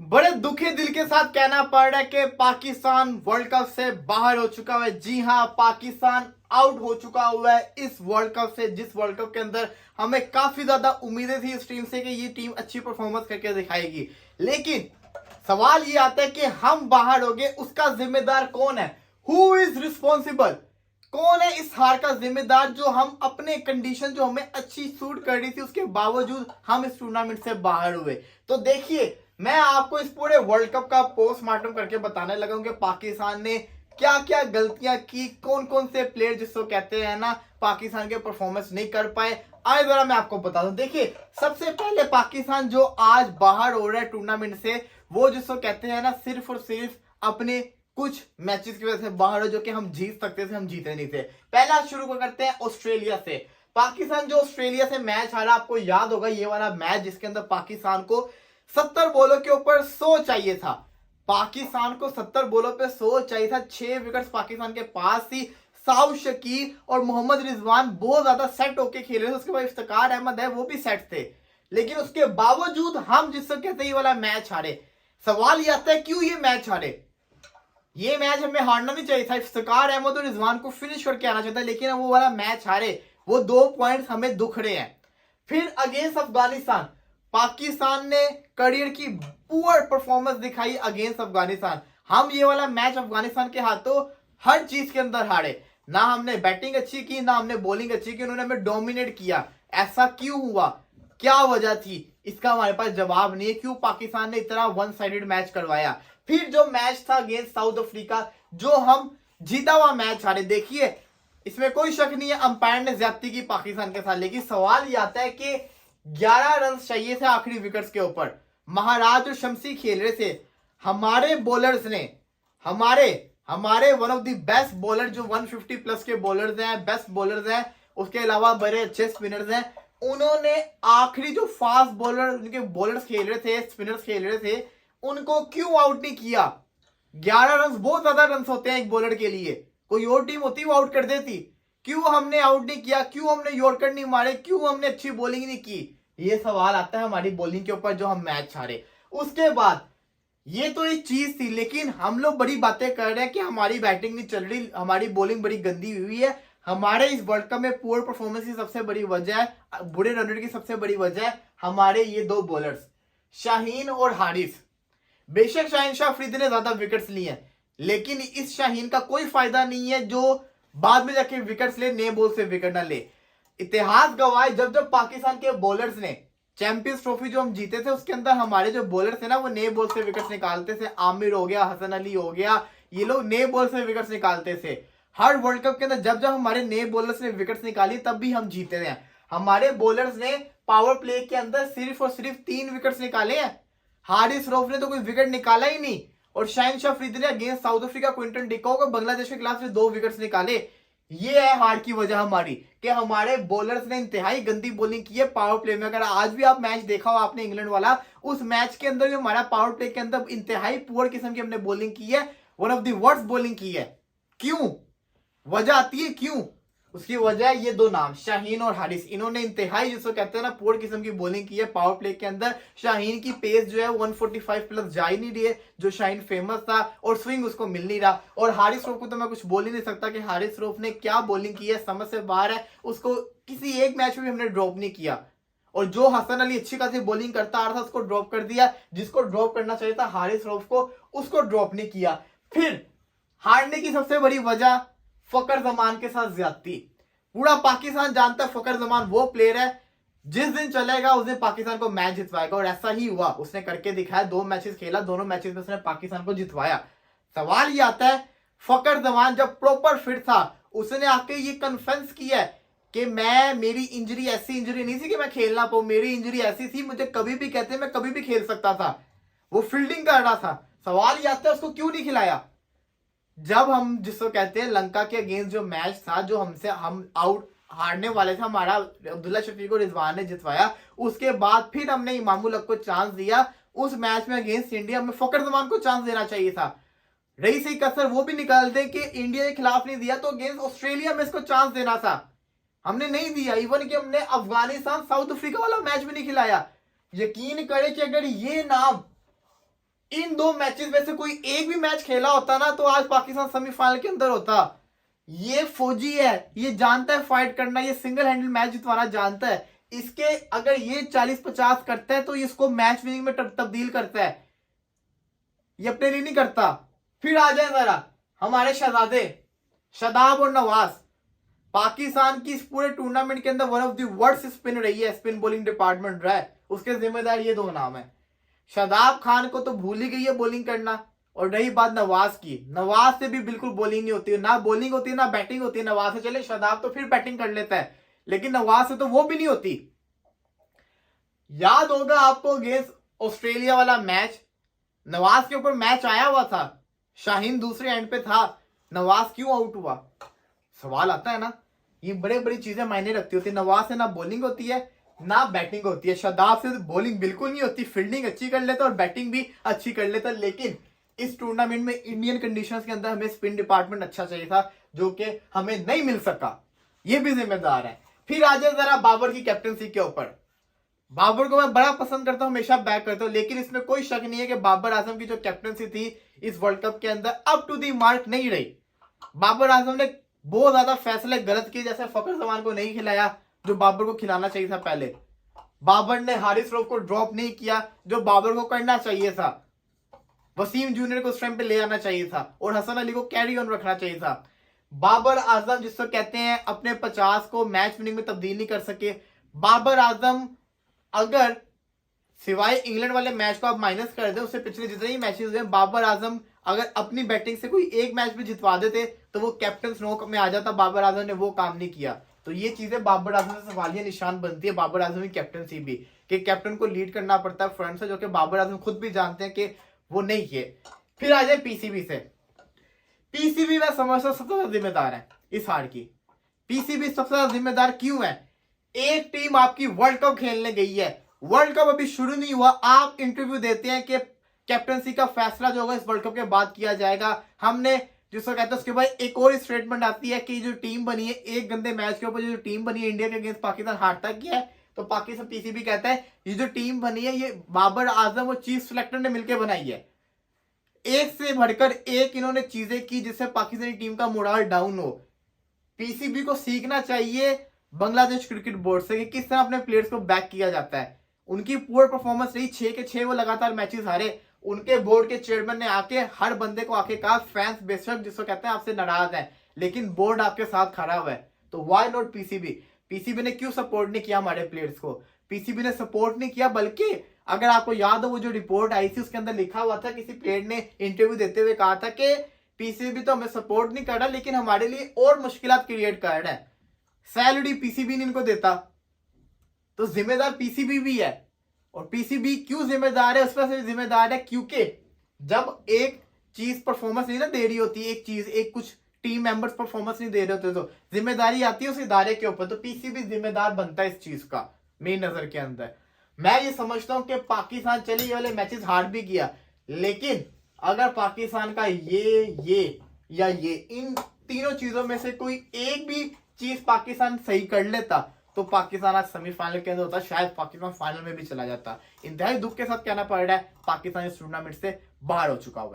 बड़े दुखे दिल के साथ कहना पड़ रहा है कि पाकिस्तान वर्ल्ड कप से बाहर हो चुका है। जी हां, पाकिस्तान आउट हो चुका हुआ है इस वर्ल्ड कप से, जिस वर्ल्ड कप के अंदर हमें काफी ज्यादा उम्मीदें थी इस टीम से कि ये टीम अच्छी परफॉर्मेंस करके दिखाएगी। लेकिन सवाल ये आता है कि हम बाहर हो गए, उसका जिम्मेदार कौन है? Who is responsible? कौन है इस हार का जिम्मेदार, जो हम अपने कंडीशन जो हमें अच्छी सूट कर रही थी उसके बावजूद हम इस टूर्नामेंट से बाहर हुए। तो देखिए, मैं आपको इस पूरे वर्ल्ड कप का पोस्टमार्टम करके बताने लगा हूं कि पाकिस्तान ने क्या क्या गलतियां की, कौन कौन से प्लेयर जिसको कहते हैं ना पाकिस्तान के परफॉर्मेंस नहीं कर पाए। आए जरा मैं आपको बता दूं। देखिए, सबसे पहले पाकिस्तान जो आज बाहर हो रहा है टूर्नामेंट से, वो जिसको कहते हैं ना सिर्फ और सिर्फ अपने कुछ मैचेस की वजह से बाहर हो, जो कि हम जीत सकते थे, हम जीते नहीं थे। पहला शुरू करते हैं ऑस्ट्रेलिया से। पाकिस्तान जो ऑस्ट्रेलिया से मैच हारा, आपको याद होगा ये वाला मैच जिसके अंदर पाकिस्तान को 70 बॉलों के ऊपर 100 चाहिए था। पाकिस्तान को 70 बॉलों पे 100 चाहिए था। 6 विकेट्स पाकिस्तान के पास थी। साउथ शकीर और मोहम्मद रिजवान बहुत ज्यादा सेट होके खेल रहे थे। उसके बाद इफ्तिकार अहमद है, वो भी सेट थे। लेकिन उसके बावजूद हम जिससे कहते हैं ये वाला मैच हारे। सवाल ये आता है क्यों ये मैच हारे? ये मैच हमें हारना नहीं चाहिए था। इफ्तिकार अहमद और रिजवान को फिनिश करके आना चाहिए था, लेकिन वो वाला मैच हारे। वो 2 पॉइंट्स हमें दुख रहे हैं। फिर अगेंस्ट अफगानिस्तान, पाकिस्तान ने करियर की पुअर परफॉर्मेंस दिखाई अगेंस्ट अफगानिस्तान। हम ये वाला मैच अफगानिस्तान के हाथों हर चीज के अंदर हारे। ना हमने बैटिंग अच्छी की, ना हमने बॉलिंग अच्छी की, उन्होंने हमें डोमिनेट किया। ऐसा क्यों हुआ? क्या वजह थी? इसका हमारे पास जवाब नहीं है। क्यों पाकिस्तान ने इतना वन साइडेड मैच करवाया? फिर जो मैच था अगेंस्ट साउथ अफ्रीका, जो हम जीता हुआ मैच हारे। देखिए, इसमें कोई शक नहीं है अंपायर ने ज्यादती की पाकिस्तान के साथ। लेकिन सवाल ये आता है कि 11 रन चाहिए थे आखिरी विकेट्स के ऊपर। महाराज और शमसी खेल रहे थे। हमारे बॉलर्स ने, हमारे one of the best bowler जो 150 प्लस के बॉलर्स हैं, बेस्ट बॉलर्स हैं, उसके अलावा बड़े अच्छे स्पिनर्स हैं, उन्होंने आखिरी जो फास्ट बॉलर उनके बॉलर्स खेल रहे थे, स्पिनर्स खेल रहे थे, उनको क्यों आउट नहीं किया? 11 रन बहुत ज्यादा रन होते हैं एक बॉलर के लिए। कोई और टीम होती वो आउट कर देती। क्यों हमने आउट नहीं किया? क्यों हमने यॉर्कर नहीं मारे? क्यों हमने अच्छी बॉलिंग नहीं की? ये सवाल आता है हमारी बॉलिंग के ऊपर, जो हम मैच हारे। उसके बाद ये तो एक चीज थी, लेकिन हम लोग बड़ी बातें कर रहे हैं कि हमारी बैटिंग नहीं चल रही, हमारी बॉलिंग बड़ी गंदी हुई है। हमारे इस वर्ल्ड कप में पुअर परफॉर्मेंस की सबसे बड़ी वजह है, बुरे रन रेट की सबसे बड़ी वजह है हमारे ये 2 बॉलर्स, शाहीन और हारिस। बेशक शाहीन शाह अफरीदी ने ज्यादा विकेट्स लिए हैं, लेकिन इस शाहीन का कोई फायदा नहीं है जो बाद में जाके विकेट्स ले, नए बॉल से विकेट ना ले। इतिहास गवाए, जब जब पाकिस्तान के बॉलर्स ने चैंपियंस ट्रॉफी जो हम जीते थे, उसके अंदर हमारे जो बॉलर थे ना, वो नए बॉल से विकेट्स निकालते थे। आमिर हो गया, हसन अली हो गया, ये लोग नए बॉल से विकेट्स निकालते थे। हर वर्ल्ड कप के अंदर जब जब हमारे नए बॉलर्स ने विकेट्स निकाली, तब भी हम जीते हैं। हमारे बॉलर्स ने पावर प्ले के अंदर सिर्फ और सिर्फ 3 विकेट्स निकाले हैं। हारिस रऊफ ने तो कोई विकेट निकाला ही नहीं। और शाहीन शाह अफरीदी ने against south Africa, Quinton de Kock और बांग्लादेश के खिलाफ 2 विकेट्स निकाले। ये है हार की वजह हमारी, कि हमारे बॉलर्स ने इंतहाई गंदी बॉलिंग की है पावर प्ले में। अगर आज भी आप मैच देखा हो आपने इंग्लैंड वाला, उस मैच के अंदर भी हमारा पावर प्ले के अंदर इंतहाई पुअर किस्म की हमने बॉलिंग की है, one of the worst bowling की है। क्यों? वजह आती है क्यों? उसकी वजह है ये 2 नाम, शाहीन और हारिस। इन्होंने इंतहाई जिसको कहते हैं ना पुअर किस्म की बॉलिंग की है पावर प्ले के अंदर। शाहीन की पेस जो है 145 प्लस जा ही नहीं रही है, जो शाहीन फेमस था, और स्विंग उसको मिल नहीं रहा। और हारिस रऊफ को तो मैं कुछ बोल ही नहीं सकता कि हारिस रऊफ ने क्या बॉलिंग की है, समझ से बाहर है। उसको किसी एक मैच में भी हमने ड्रॉप नहीं किया। और जो हसन अली अच्छी खासी बॉलिंग करता आ रहा था, उसको ड्रॉप कर दिया। जिसको ड्रॉप करना चाहिए था हारिस रऊफ को, उसको ड्रॉप नहीं किया। फिर हारने की सबसे बड़ी वजह फकर जमान के साथ ज्यादती। पूरा पाकिस्तान जानता है फकर जमान वो प्लेयर है, जिस दिन चलेगा उस दिन पाकिस्तान को मैच जितवाएगा, और ऐसा ही हुआ। उसने करके दिखाया। 2 मैचेस खेला, दोनों मैचेस में उसने पाकिस्तान को जितवाया। सवाल ये आता है, फकर जमान जब प्रॉपर फिट था, उसने आके ये कन्फेंस किया है कि मेरी इंजरी ऐसी इंजरी नहीं थी कि मैं खेल ना पाऊं, मेरी इंजरी ऐसी थी, मुझे कभी भी कहते मैं कभी भी खेल सकता था। वो फील्डिंग कर रहा था। सवाल ये आता है उसको क्यों नहीं खिलाया? जब हम जिसको कहते हैं लंका के अगेंस्ट जो मैच था, जो हम आउट हारने वाले थे, हमारा अब्दुल्ला शफीक और रिजवान ने जितवाया। उसके बाद फिर हमने इमामुल हक को चांस दिया। उस मैच में अगेंस्ट इंडिया में फकर जमान को चांस देना चाहिए था। रही सही कसर वो भी निकाल दे कि इंडिया के खिलाफ नहीं दिया, तो अगेंस्ट ऑस्ट्रेलिया में इसको चांस देना था, हमने नहीं दिया। इवन कि हमने अफगानिस्तान साउथ अफ्रीका वाला मैच भी नहीं खिलाया। यकीन करे कि अगर ये नाम इन दो मैचेस में से कोई एक भी मैच खेला होता ना तो आज पाकिस्तान सेमीफाइनल के अंदर होता। ये फौजी है, ये जानता है फाइट करना, ये सिंगल हैंडल मैच जितवाना जानता है। इसके अगर ये 40-50 करता है तो इसको मैच विनिंग में तब्दील करता है, ये अपने लिए नहीं करता। फिर आ जाए जरा हमारे शहजादे शादाब और नवाज। पाकिस्तान की इस पूरे टूर्नामेंट के अंदर one of the worst spin रही है, स्पिन बॉलिंग डिपार्टमेंट रहा है, उसके जिम्मेदार ये दो नाम है। शादाब खान को तो भूल ही गई है बॉलिंग करना। और रही बात नवाज की, नवाज से भी बिल्कुल बॉलिंग नहीं होती, ना बॉलिंग होती है ना बैटिंग होती है नवाज से। चले शादाब तो फिर बैटिंग कर लेता है, लेकिन नवाज से तो वो भी नहीं होती। याद होगा आपको अगेंस्ट ऑस्ट्रेलिया वाला मैच, नवाज के ऊपर मैच आया हुआ था, शाहीन दूसरे एंड पे था, नवाज क्यों आउट हुआ? सवाल आता है ना। ये बड़े बड़ी चीजें मायने रखती होती है। नवाज से ना बॉलिंग होती है ना बैटिंग होती है। शादाब से बॉलिंग बिल्कुल नहीं होती, फील्डिंग अच्छी कर लेता और बैटिंग भी अच्छी कर लेता। लेकिन इस टूर्नामेंट में इंडियन कंडीशंस के अंदर हमें स्पिन डिपार्टमेंट अच्छा चाहिए था, जो कि हमें नहीं मिल सका। ये भी जिम्मेदार है। फिर आ जाए जरा बाबर की कैप्टनसी के ऊपर। बाबर को मैं बड़ा पसंद करता हूं, हमेशा बैक करता हूं, लेकिन इसमें कोई शक नहीं है कि बाबर आजम की जो कैप्टनसी थी इस वर्ल्ड कप के अंदर अप टू दी मार्क नहीं रही। बाबर आजम ने बहुत ज्यादा फैसले गलत किए, जैसे फकर जमान को नहीं खिलाया जो बाबर को खिलाना चाहिए था पहले। बाबर ने हारिस रऊफ को ड्रॉप नहीं किया जो बाबर को करना चाहिए था। वसीम जूनियर को उस टाइम पे ले आना चाहिए था और हसन अली को कैरी ऑन रखना चाहिए था। बाबर आजम जिसको कहते हैं अपने 50 को मैच विनिंग में तब्दील नहीं कर सके। बाबर आजम अगर सिवाय इंग्लैंड वाले मैच को आप माइनस कर दें, उससे पिछले जितने ही मैचेस हुए, बाबर आजम अगर अपनी बैटिंग से कोई एक मैच भी जितवा देते तो वो कैप्टन नॉक में आ जाता। बाबर आजम ने वो काम नहीं किया, तो ये चीजें बाबर आजम से सवालिया निशान बनती है। बाबर आजम की कैप्टनसी भी कि कैप्टन को लीड करना पड़ता है फ्रंट से, जो कि बाबर आजम खुद भी जानते हैं कि वो नहीं किए। फिर आ जाए पीसीबी से। पीसीबी मैं समझता हूं सबसे ज्यादा जिम्मेदार है इस हार की। पीसीबी सबसे ज्यादा जिम्मेदार क्यों है? एक टीम आपकी वर्ल्ड कप खेलने गई है, वर्ल्ड कप अभी शुरू नहीं हुआ, आप इंटरव्यू देते हैं कि कैप्टनसी का फैसला जो होगा इस वर्ल्ड कप के बाद किया जाएगा। हमने जिसको कहते हैं उसके बाद एक और स्टेटमेंट आती है कि जो टीम बनी है एक गंदे मैच के ऊपर, जो टीम बनी है इंडिया के अगेंस्ट पाकिस्तान हारता किया है, तो पाकिस्तान पीसीबी कहता है ये जो टीम बनी है ये बाबर आजम और चीफ सिलेक्टर ने मिलकर बनाई है। एक से बढ़कर एक इन्होंने चीजें की जिससे पाकिस्तानी टीम का मोराल डाउन हो। पीसीबी को सीखना चाहिए बांग्लादेश क्रिकेट बोर्ड से कि किस तरह अपने प्लेयर्स को बैक किया जाता है। उनकी पुअर परफॉर्मेंस रही, 6 के 6 वो लगातार मैचेस हारे। उनके बोर्ड के चेयरमैन ने आके हर बंदे को आके कहा फैंस बेशक जिसको कहते हैं आपसे नाराज है, लेकिन बोर्ड आपके साथ खड़ा हुआ है, तो व्हाई नॉट पीसीबी? पीसीबी ने क्यों सपोर्ट नहीं किया हमारे प्लेयर्स को? पीसीबी ने सपोर्ट नहीं किया, बल्कि अगर आपको याद हो वो जो रिपोर्ट आई थी उसके अंदर लिखा हुआ था, किसी प्लेयर ने इंटरव्यू देते हुए कहा था कि पीसीबी तो हमें सपोर्ट नहीं कर रहा लेकिन हमारे लिए और मुश्किलात क्रिएट कर रहा है। सैलरी पीसीबी ने इनको देता, तो जिम्मेदार पीसीबी भी है। और पीसीबी क्यों जिम्मेदार है? उस पर जिम्मेदार है क्योंकि जब एक चीज परफॉर्मेंस नहीं ना दे रही होती, एक चीज एक कुछ टीम मेंबर्स परफॉर्मेंस नहीं दे रहे होते तो जिम्मेदारी आती है उस इदारे के ऊपर, तो पीसीबी जिम्मेदार बनता है इस चीज का मेरी नजर के अंदर। मैं ये समझता हूं कि पाकिस्तान चले ये वाले मैचेस हार भी किया, लेकिन अगर पाकिस्तान का ये या ये इन तीनों चीजों में से कोई एक भी चीज पाकिस्तान सही कर लेता तो पाकिस्तान आज सेमीफाइनल के अंदर होता, शायद पाकिस्तान फाइनल में भी चला जाता। इंतहाई दुख के साथ कहना पड़ रहा है पाकिस्तान इस टूर्नामेंट से बाहर हो चुका हुआ है।